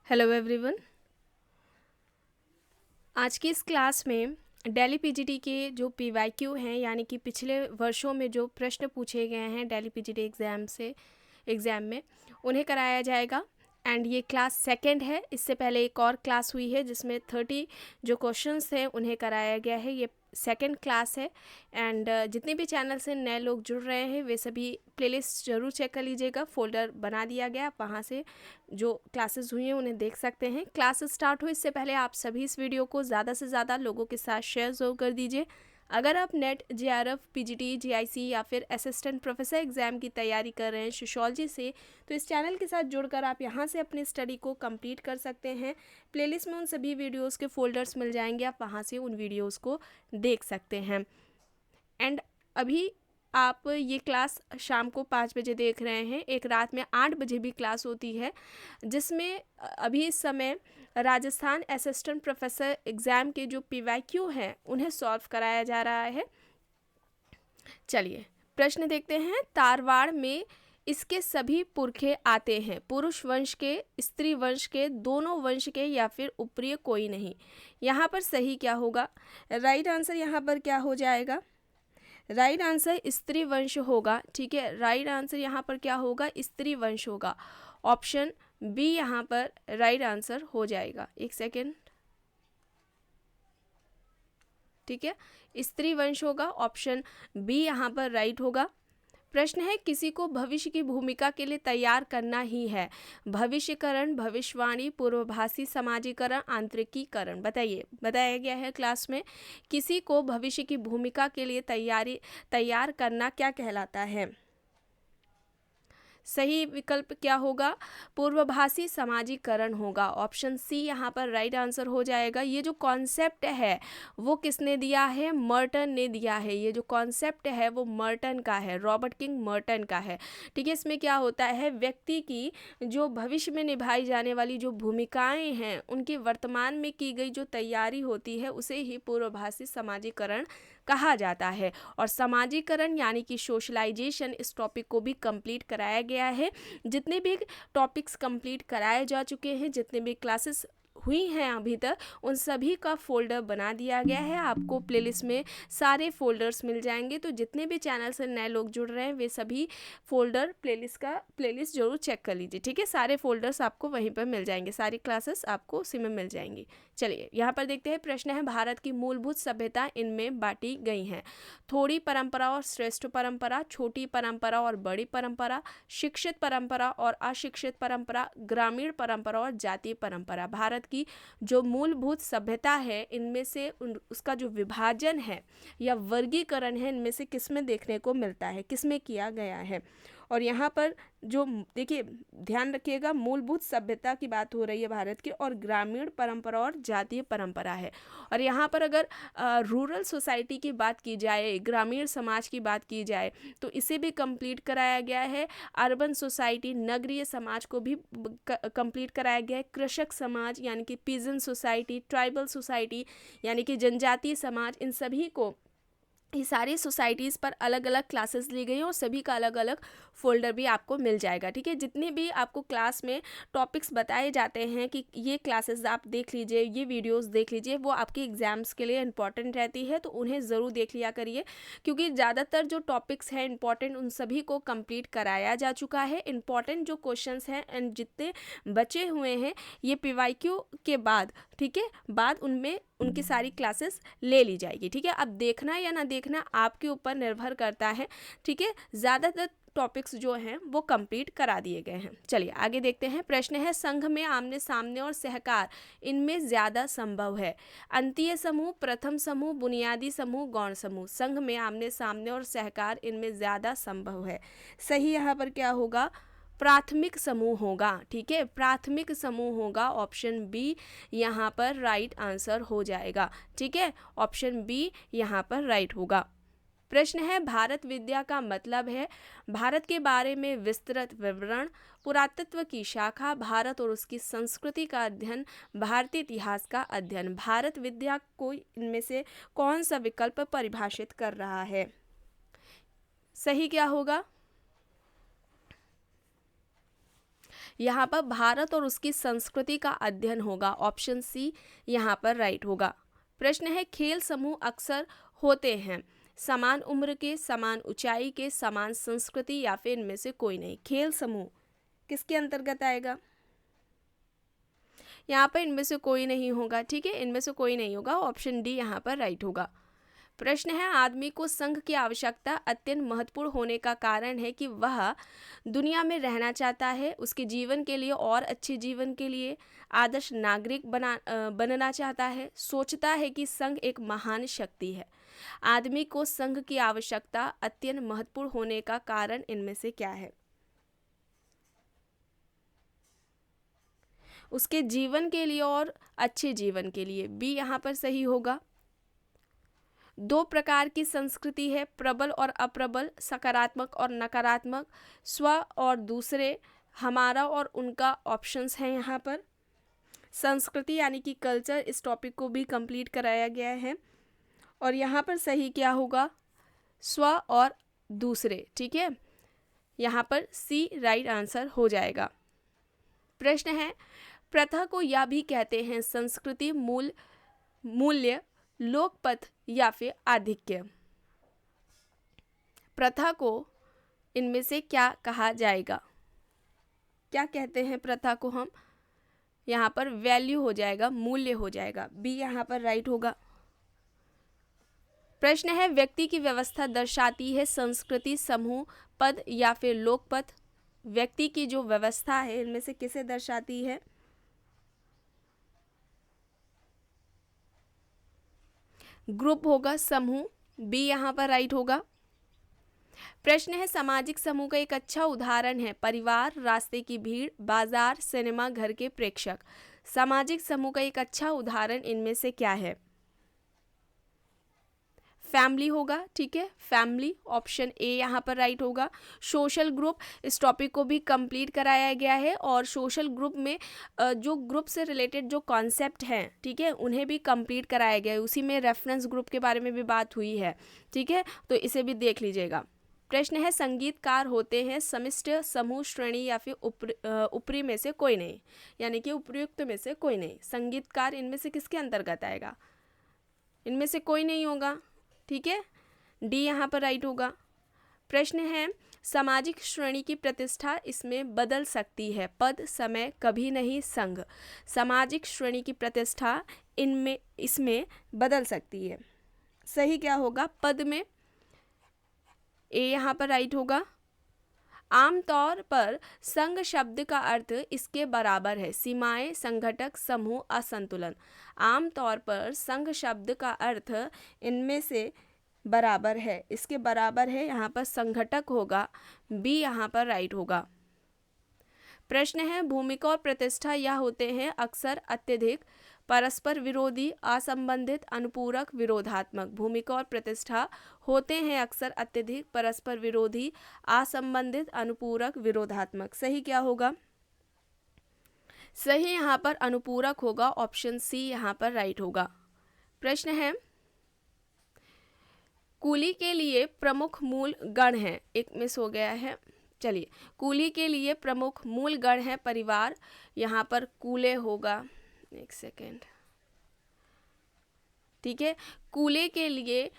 Hello everyone. आज की इस क्लास में दिल्ली पीजीटी के जो पीवाईक्यू हैं यानी कि पिछले वर्षों में जो प्रश्न पूछे गए हैं दिल्ली पीजीटी एग्ज़ाम में उन्हें कराया जाएगा। एंड ये क्लास सेकंड है। इससे पहले एक और क्लास हुई है जिसमें 30 जो क्वेश्चंस हैं उन्हें कराया गया है। ये सेकंड क्लास है। एंड जितने भी चैनल से नए लोग जुड़ रहे हैं वे सभी प्लेलिस्ट ज़रूर चेक कर लीजिएगा। फोल्डर बना दिया गया, आप वहाँ से जो क्लासेस हुई हैं उन्हें देख सकते हैं। क्लास स्टार्ट हो इससे पहले आप सभी इस वीडियो को ज़्यादा से ज़्यादा लोगों के साथ शेयर ज़रूर कर दीजिए। अगर आप नेट जेआरएफ पीजीटी जीआईसी या फिर असिस्टेंट प्रोफेसर एग्ज़ाम की तैयारी कर रहे हैं सोशियोलॉजी से, तो इस चैनल के साथ जुड़कर आप यहाँ से अपनी स्टडी को कंप्लीट कर सकते हैं। प्लेलिस्ट में उन सभी वीडियोस के फोल्डर्स मिल जाएंगे, आप वहाँ से उन वीडियोस को देख सकते हैं। एंड अभी आप ये क्लास शाम को 5 बजे देख रहे हैं। एक रात में 8 बजे भी क्लास होती है जिसमें अभी इस समय राजस्थान असिस्टेंट प्रोफेसर एग्ज़ाम के जो पीवाईक्यू हैं उन्हें सॉल्व कराया जा रहा है। चलिए प्रश्न देखते हैं। तारवाड़ में इसके सभी पुरखे आते हैं। पुरुष वंश के, स्त्री वंश के, दोनों वंश के या फिर ऊपरी कोई नहीं। यहाँ पर सही क्या होगा? राइट आंसर यहाँ पर क्या हो जाएगा? राइट आंसर स्त्री वंश होगा। ठीक है, राइट आंसर यहाँ पर क्या होगा? स्त्री वंश होगा। ऑप्शन बी यहाँ पर राइट आंसर हो जाएगा। एक सेकेंड। ठीक है, स्त्री वंश होगा। ऑप्शन बी यहाँ पर राइट होगा। प्रश्न है किसी को भविष्य की भूमिका के लिए तैयार करना ही है। भविष्यकरण, भविष्यवाणी, पूर्वभाषी, समाजीकरण, आंतरिकीकरण। बताइए, बताया गया है क्लास में किसी को भविष्य की भूमिका के लिए तैयार करना क्या कहलाता है? सही विकल्प क्या होगा? पूर्वभाषी समाजीकरण होगा। ऑप्शन सी यहाँ पर राइट आंसर हो जाएगा। ये जो कॉन्सेप्ट है वो किसने दिया है? मर्टन ने दिया है। ये जो कॉन्सेप्ट है वो मर्टन का है, रॉबर्ट किंग मर्टन का है। ठीक है, इसमें क्या होता है, व्यक्ति की जो भविष्य में निभाई जाने वाली जो भूमिकाएं हैं उनकी वर्तमान में की गई जो तैयारी होती है उसे ही पूर्वभाषी समाजीकरण कहा जाता है। और समाजीकरण यानी कि सोशलाइजेशन, इस टॉपिक को भी कंप्लीट कराया गया है। जितने भी टॉपिक्स कंप्लीट कराए जा चुके हैं, जितने भी क्लासेस हुई हैं अभी तक, उन सभी का फोल्डर बना दिया गया है। आपको प्लेलिस्ट में सारे फोल्डर्स मिल जाएंगे। तो जितने भी चैनल से नए लोग जुड़ रहे हैं वे सभी फोल्डर प्लेलिस्ट जरूर चेक कर लीजिए। ठीक है, सारे फोल्डर्स आपको वहीं पर मिल जाएंगे, सारी क्लासेस आपको उसी में मिल जाएंगी। चलिए यहाँ पर देखते हैं। प्रश्न है भारत की मूलभूत सभ्यता इनमें बांटी गई हैं। थोड़ी परंपरा और श्रेष्ठ परंपरा, छोटी परंपरा और बड़ी परंपरा, शिक्षित परंपरा और अशिक्षित परंपरा, ग्रामीण परंपरा और जातीय परंपरा। भारत की जो मूलभूत सभ्यता है इनमें से उसका जो विभाजन है या वर्गीकरण है इनमें से किस में देखने को मिलता है, किस में किया गया है? और यहाँ पर जो देखिए ध्यान रखिएगा, मूलभूत सभ्यता की बात हो रही है भारत की, और ग्रामीण परंपरा और जातीय परंपरा है। और यहाँ पर अगर रूरल सोसाइटी की बात की जाए, ग्रामीण समाज की बात की जाए, तो इसे भी कंप्लीट कराया गया है। अर्बन सोसाइटी, नगरीय समाज को भी कंप्लीट कराया गया है। कृषक समाज यानी कि पीजन सोसाइटी, ट्राइबल सोसाइटी यानी कि जनजातीय समाज, इन सभी को, ये सारी सोसाइटीज़ पर अलग अलग क्लासेस ली गई हैं और सभी का अलग अलग फोल्डर भी आपको मिल जाएगा। ठीक है, जितने भी आपको क्लास में टॉपिक्स बताए जाते हैं कि ये क्लासेस आप देख लीजिए, ये वीडियोस देख लीजिए, वो आपके एग्जाम्स के लिए इंपॉर्टेंट रहती है, तो उन्हें ज़रूर देख लिया करिए। क्योंकि ज़्यादातर जो टॉपिक्स हैं इंपॉर्टेंट उन सभी को कंप्लीट कराया जा चुका है। इंपॉर्टेंट जो क्वेश्चंस हैं एंड जितने बचे हुए हैं ये पीवाईक्यू के बाद, ठीक है, बाद उनमें उनकी सारी क्लासेस ले ली जाएगी। ठीक है, अब देखना या ना देखना आपके ऊपर निर्भर करता है। ठीक है, ज़्यादातर टॉपिक्स जो हैं वो कंप्लीट करा दिए गए हैं। चलिए आगे देखते हैं। प्रश्न है संघ में आमने सामने और सहकार इनमें ज़्यादा संभव है। अंतीय समूह, प्रथम समूह, बुनियादी समूह, गौण समूह। संघ में आमने सामने और सहकार इनमें ज़्यादा संभव है। सही यहाँ पर क्या होगा? प्राथमिक समूह होगा। ठीक है, प्राथमिक समूह होगा। ऑप्शन बी यहाँ पर राइट आंसर हो जाएगा। ठीक है, ऑप्शन बी यहाँ पर राइट होगा। प्रश्न है भारत विद्या का मतलब है। भारत के बारे में विस्तृत विवरण, पुरातत्व की शाखा, भारत और उसकी संस्कृति का अध्ययन, भारतीय इतिहास का अध्ययन। भारत विद्या को इनमें से कौन सा विकल्प परिभाषित कर रहा है? सही क्या होगा? यहाँ पर भारत और उसकी संस्कृति का अध्ययन होगा। ऑप्शन सी यहाँ पर राइट होगा। प्रश्न है खेल समूह अक्सर होते हैं समान उम्र के, समान ऊंचाई के, समान संस्कृति या फिर इनमें से कोई नहीं। खेल समूह किसके अंतर्गत आएगा? यहाँ पर इनमें से कोई नहीं होगा। ठीक है, इनमें से कोई नहीं होगा। ऑप्शन डी यहाँ पर राइट होगा। प्रश्न है आदमी को संघ की आवश्यकता अत्यंत महत्वपूर्ण होने का कारण है कि वह दुनिया में रहना चाहता है, उसके जीवन के लिए और अच्छे जीवन के लिए आदर्श नागरिक बनना चाहता है, सोचता है कि संघ एक महान शक्ति है। आदमी को संघ की आवश्यकता अत्यंत महत्वपूर्ण होने का कारण इनमें से क्या है? उसके जीवन के लिए और अच्छे जीवन के लिए। बी यहाँ पर सही होगा। दो प्रकार की संस्कृति है, प्रबल और अप्रबल, सकारात्मक और नकारात्मक, स्व और दूसरे, हमारा और उनका ऑप्शंस हैं यहाँ पर। संस्कृति यानी कि कल्चर, इस टॉपिक को भी कंप्लीट कराया गया है और यहाँ पर सही क्या होगा? स्व और दूसरे। ठीक है, यहाँ पर सी राइट आंसर हो जाएगा। प्रश्न है प्रथा को यह भी कहते हैं संस्कृति, मूल्य, लोकपथ या फिर आधिक्य। प्रथा को इनमें से क्या कहा जाएगा? क्या कहते हैं प्रथा को हम? यहाँ पर वैल्यू हो जाएगा, मूल्य हो जाएगा। बी यहाँ पर राइट होगा। प्रश्न है व्यक्ति की व्यवस्था दर्शाती है संस्कृति, समूह, पद या फिर लोकपथ। व्यक्ति की जो व्यवस्था है इनमें से किसे दर्शाती है? ग्रुप होगा, समूह। बी यहाँ पर राइट होगा। प्रश्न है सामाजिक समूह का एक अच्छा उदाहरण है परिवार, रास्ते की भीड़, बाजार, सिनेमा घर के प्रेक्षक। सामाजिक समूह का एक अच्छा उदाहरण इनमें से क्या है? फैमिली होगा। ठीक है, फैमिली, ऑप्शन ए यहाँ पर राइट होगा। सोशल ग्रुप, इस टॉपिक को भी कंप्लीट कराया गया है और सोशल ग्रुप में जो ग्रुप से रिलेटेड जो कॉन्सेप्ट हैं, ठीक है, उन्हें भी कंप्लीट कराया गया है। उसी में रेफरेंस ग्रुप के बारे में भी बात हुई है। ठीक है, तो इसे भी देख लीजिएगा। प्रश्न है संगीतकार होते हैं समिष्ट, समूह, श्रेणी या फिर ऊपरी में से कोई नहीं, यानी कि उपयुक्त में से कोई नहीं। संगीतकार इनमें से किसके अंतर्गत आएगा? इनमें से कोई नहीं होगा। ठीक है, डी यहाँ पर राइट होगा। प्रश्न है सामाजिक श्रेणी की प्रतिष्ठा इसमें बदल सकती है, पद, समय, कभी नहीं, संघ। सामाजिक श्रेणी की प्रतिष्ठा इसमें बदल सकती है। सही क्या होगा? पद में। ए यहाँ पर राइट होगा। आमतौर पर संघ शब्द का अर्थ इसके बराबर है, सीमाएं, संगठक, समूह, असंतुलन। आमतौर पर संघ शब्द का अर्थ इनमें से बराबर है, इसके बराबर है, यहाँ पर संगठक होगा। बी यहाँ पर राइट होगा। प्रश्न है भूमिका और प्रतिष्ठा यह होते हैं अक्सर अत्यधिक, परस्पर विरोधी, असंबंधित, अनुपूरक, विरोधात्मक। भूमिका और प्रतिष्ठा होते हैं अक्सर अत्यधिक, परस्पर विरोधी, असंबंधित, अनुपूरक, विरोधात्मक। सही क्या होगा? सही यहाँ पर अनुपूरक होगा। ऑप्शन सी यहाँ पर राइट होगा। प्रश्न है कूली के लिए प्रमुख मूल गण हैं, एक मिस हो गया है, चलिए। कूली के लिए प्रमुख मूल गण है परिवार, यहाँ पर कूले होगा, एक सेकेंड। ठीक है, कूले के लिए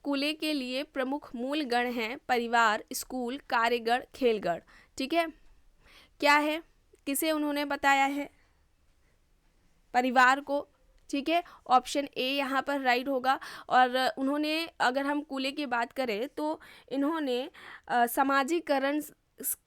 कूले के लिए प्रमुख मूल गण हैं परिवार, स्कूल, कार्यगण, खेलगण। ठीक है, क्या है, किसे उन्होंने बताया है? परिवार को। ठीक है, ऑप्शन ए यहाँ पर राइट होगा। और उन्होंने, अगर हम कूले की बात करें तो इन्होंने समाजीकरण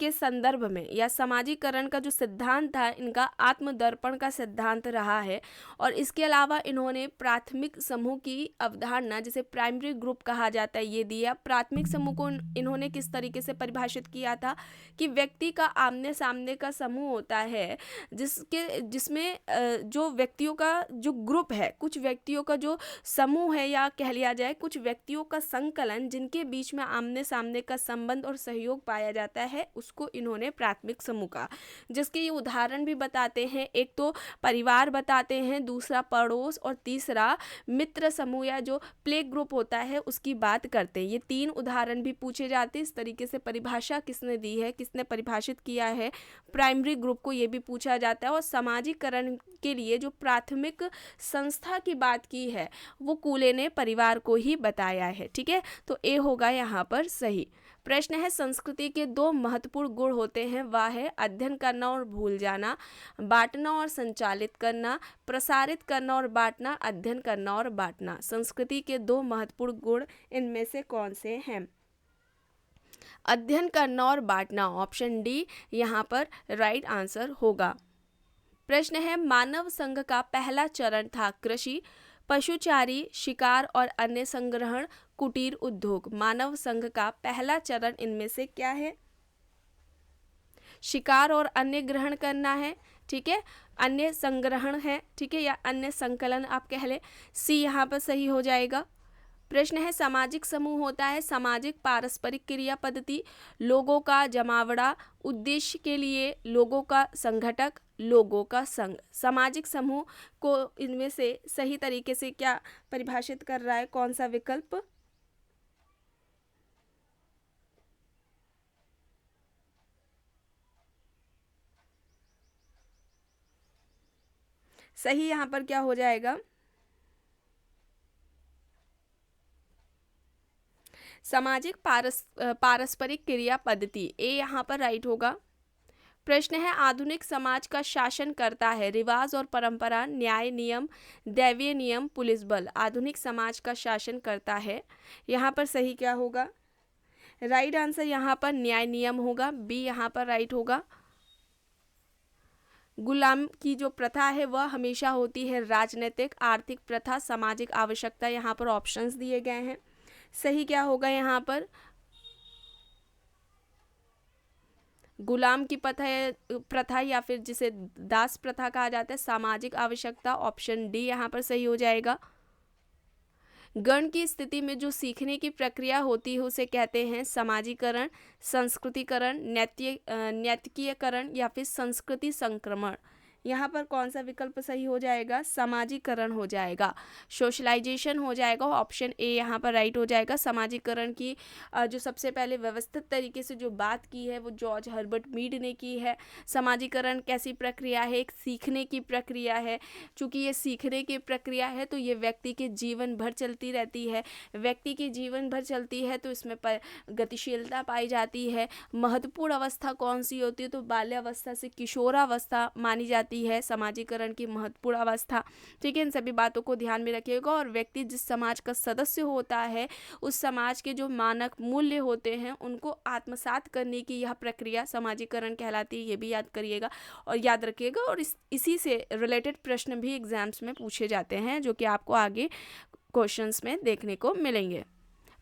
के संदर्भ में या समाजीकरण का जो सिद्धांत था इनका आत्मदर्पण का सिद्धांत रहा है। और इसके अलावा इन्होंने प्राथमिक समूह की अवधारणा, जिसे प्राइमरी ग्रुप कहा जाता है, ये दिया। प्राथमिक समूह को इन्होंने किस तरीके से परिभाषित किया था कि व्यक्ति का आमने सामने का समूह होता है जिसमें जो व्यक्तियों का जो ग्रुप है, कुछ व्यक्तियों का जो समूह है, या कह लिया जाए कुछ व्यक्तियों का संकलन, जिनके बीच में आमने सामने का संबंध और सहयोग पाया जाता है, है उसको इन्होंने प्राथमिक समूह कहा, जिसके ये उदाहरण भी बताते हैं। एक तो परिवार बताते हैं, दूसरा पड़ोस और तीसरा मित्र समूह या जो प्ले ग्रुप होता है उसकी बात करते हैं। ये 3 उदाहरण भी पूछे जाते हैं। इस तरीके से परिभाषा किसने दी है, किसने परिभाषित किया है प्राइमरी ग्रुप को, ये भी पूछा जाता है। और सामाजिकरण के लिए जो प्राथमिक संस्था की बात की है वो कूले ने परिवार को ही बताया है। ठीक है, तो ए होगा यहाँ पर सही। प्रश्न है संस्कृति के 2 महत्वपूर्ण गुण होते हैं, वह है अध्ययन करना और भूल जाना, बांटना और संचालित करना, प्रसारित करना और बांटना, अध्ययन करना और बांटना। संस्कृति के 2 महत्वपूर्ण गुण इनमें से कौन से हैं? अध्ययन करना और बांटना, ऑप्शन डी यहाँ पर राइट आंसर होगा। प्रश्न है मानव संघ का पहला चरण था कृषि, पशुचारी, शिकार और अन्य संग्रहण, कुटीर उद्योग। मानव संघ का पहला चरण इनमें से क्या है? शिकार और अन्य ग्रहण करना है, ठीक है, अन्य संग्रहण है, ठीक है, या अन्य संकलन आप कह ले। सी यहाँ पर सही हो जाएगा। प्रश्न है सामाजिक समूह होता है सामाजिक पारस्परिक क्रिया पद्धति, लोगों का जमावड़ा, उद्देश्य के लिए, लोगों का संघटक, लोगों का संघ। सामाजिक समूह को इनमें से सही तरीके से क्या परिभाषित कर रहा है, कौन सा विकल्प? सही यहाँ पर क्या हो जाएगा? सामाजिक पारस्परिक क्रिया पद्धति, ए यहाँ पर राइट होगा। प्रश्न है आधुनिक समाज का शासन करता है रिवाज और परंपरा, न्याय नियम, दैवीय नियम, पुलिस बल। आधुनिक समाज का शासन करता है, यहाँ पर सही क्या होगा? राइट आंसर यहाँ पर न्याय नियम होगा, बी यहाँ पर राइट होगा। गुलाम की जो प्रथा है वह हमेशा होती है राजनीतिक, आर्थिक प्रथा, सामाजिक आवश्यकता। यहाँ पर ऑप्शंस दिए गए हैं, सही क्या होगा यहाँ पर? गुलाम की प्रथा या फिर जिसे दास प्रथा कहा जाता है, सामाजिक आवश्यकता, ऑप्शन डी यहाँ पर सही हो जाएगा। गण की स्थिति में जो सीखने की प्रक्रिया होती है उसे कहते हैं समाजीकरण, संस्कृतिकरण, नैतिकीकरण या फिर संस्कृति संक्रमण। यहाँ पर कौन सा विकल्प सही हो जाएगा? समाजीकरण हो जाएगा, सोशलाइजेशन हो जाएगा, ऑप्शन ए यहाँ पर राइट हो जाएगा। समाजीकरण की जो सबसे पहले व्यवस्थित तरीके से जो बात की है वो जॉर्ज हर्बर्ट मीड ने की है। समाजीकरण कैसी प्रक्रिया है? एक सीखने की प्रक्रिया है। चूँकि ये सीखने की प्रक्रिया है तो ये व्यक्ति के जीवन भर चलती रहती है, व्यक्ति के जीवन भर चलती है तो इसमें गतिशीलता पाई जाती है। महत्वपूर्ण अवस्था कौन सी होती है? तो बाल्यावस्था से किशोरावस्था मानी जाती है समाजीकरण की महत्वपूर्ण अवस्था। ठीक है, इन सभी बातों को ध्यान में रखिएगा। और व्यक्ति जिस समाज का सदस्य होता है उस समाज के जो मानक मूल्य होते हैं उनको आत्मसात करने की यह प्रक्रिया समाजीकरण कहलाती है, ये भी याद करिएगा और याद रखिएगा। और इसी से रिलेटेड प्रश्न भी एग्जाम्स में पूछे जाते हैं जो कि आपको आगे क्वेश्चंस में देखने को मिलेंगे।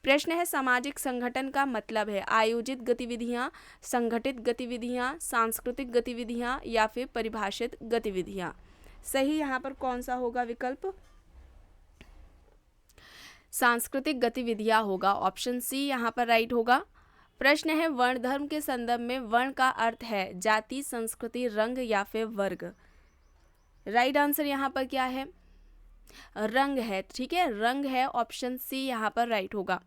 प्रश्न है सामाजिक संगठन का मतलब है आयोजित गतिविधियां, संगठित गतिविधियां, सांस्कृतिक गतिविधियां या फिर परिभाषित गतिविधियां। सही यहाँ पर कौन सा होगा विकल्प? सांस्कृतिक गतिविधियां होगा, ऑप्शन सी यहाँ पर राइट होगा। प्रश्न है वर्ण धर्म के संदर्भ में वर्ण का अर्थ है जाति, संस्कृति, रंग या फिर वर्ग। राइट आंसर यहाँ पर क्या है? रंग है, ठीक है, रंग है, ऑप्शन सी यहाँ पर राइट होगा।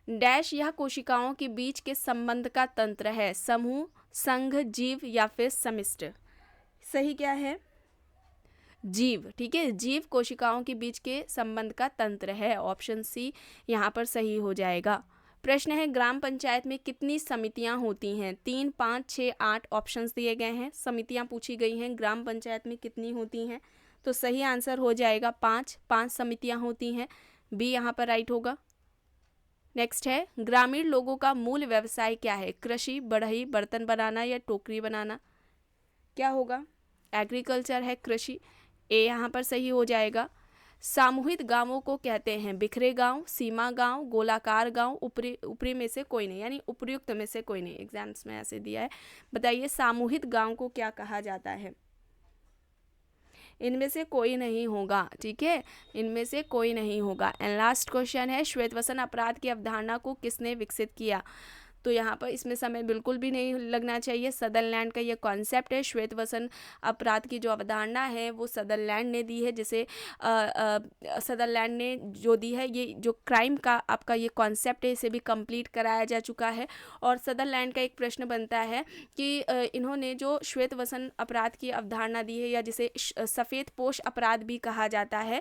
डैश यह कोशिकाओं के बीच के संबंध का तंत्र है समूह, संघ, जीव या फिर समिष्ट। सही क्या है? जीव, ठीक है, जीव कोशिकाओं के बीच के संबंध का तंत्र है, ऑप्शन सी यहाँ पर सही हो जाएगा। प्रश्न है ग्राम पंचायत में कितनी समितियां होती हैं? 3, 5, 6, 8 ऑप्शंस दिए गए हैं। समितियां पूछी गई हैं ग्राम पंचायत में कितनी होती हैं, तो सही आंसर हो जाएगा 5 समितियां होती हैं, बी यहाँ पर राइट होगा। नेक्स्ट है ग्रामीण लोगों का मूल व्यवसाय क्या है? कृषि, बढ़ई, बर्तन बनाना या टोकरी बनाना। क्या होगा? एग्रीकल्चर है, कृषि, ए यहाँ पर सही हो जाएगा। सामूहिक गांवों को कहते हैं बिखरे गांव, सीमा गांव, गोलाकार गांव, ऊपरी में से कोई नहीं, यानी उपयुक्त में से कोई नहीं। एग्जाम्स में ऐसे दिया है, बताइए सामूहिक गांव को क्या कहा जाता है? इनमें से कोई नहीं होगा, ठीक है, इनमें से कोई नहीं होगा। एंड लास्ट क्वेश्चन है श्वेतवसन अपराध की अवधारणा को किसने विकसित किया? तो यहाँ पर इसमें समय बिल्कुल भी नहीं लगना चाहिए। सदरलैंड का ये कॉन्सेप्ट है, श्वेत वसन अपराध की जो अवधारणा है वो सदरलैंड ने दी है, जिसे सदरलैंड ने जो दी है, ये जो क्राइम का आपका ये कॉन्सेप्ट है इसे भी कंप्लीट कराया जा चुका है। और सदरलैंड का एक प्रश्न बनता है कि इन्होंने जो श्वेत वसन अपराध की अवधारणा दी है, या जिसे सफ़ेद पोश अपराध भी कहा जाता है,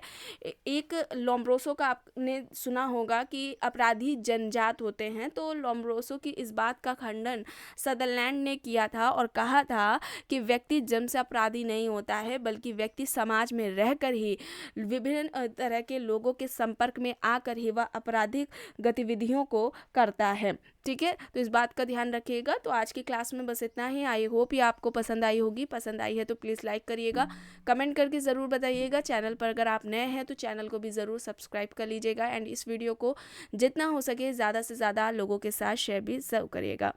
एक लोम्ब्रोसो का आपने सुना होगा कि अपराधी जनजात होते हैं, तो लोम्ब्रोसो की इस बात का खंडन सदरलैंड ने किया था और कहा था कि व्यक्ति जन्म से अपराधी नहीं होता है, बल्कि व्यक्ति समाज में रहकर ही विभिन्न तरह के लोगों के संपर्क में आकर ही वह आपराधिक गतिविधियों को करता है। ठीक है, तो इस बात का ध्यान रखिएगा। तो आज की क्लास में बस इतना ही। आई होप ये आपको पसंद आई होगी। पसंद आई है तो प्लीज़ लाइक करिएगा, कमेंट करके ज़रूर बताइएगा। चैनल पर अगर आप नए हैं तो चैनल को भी ज़रूर सब्सक्राइब कर लीजिएगा, एंड इस वीडियो को जितना हो सके ज़्यादा से ज़्यादा लोगों के साथ शेयर भी ज़रूर करिएगा।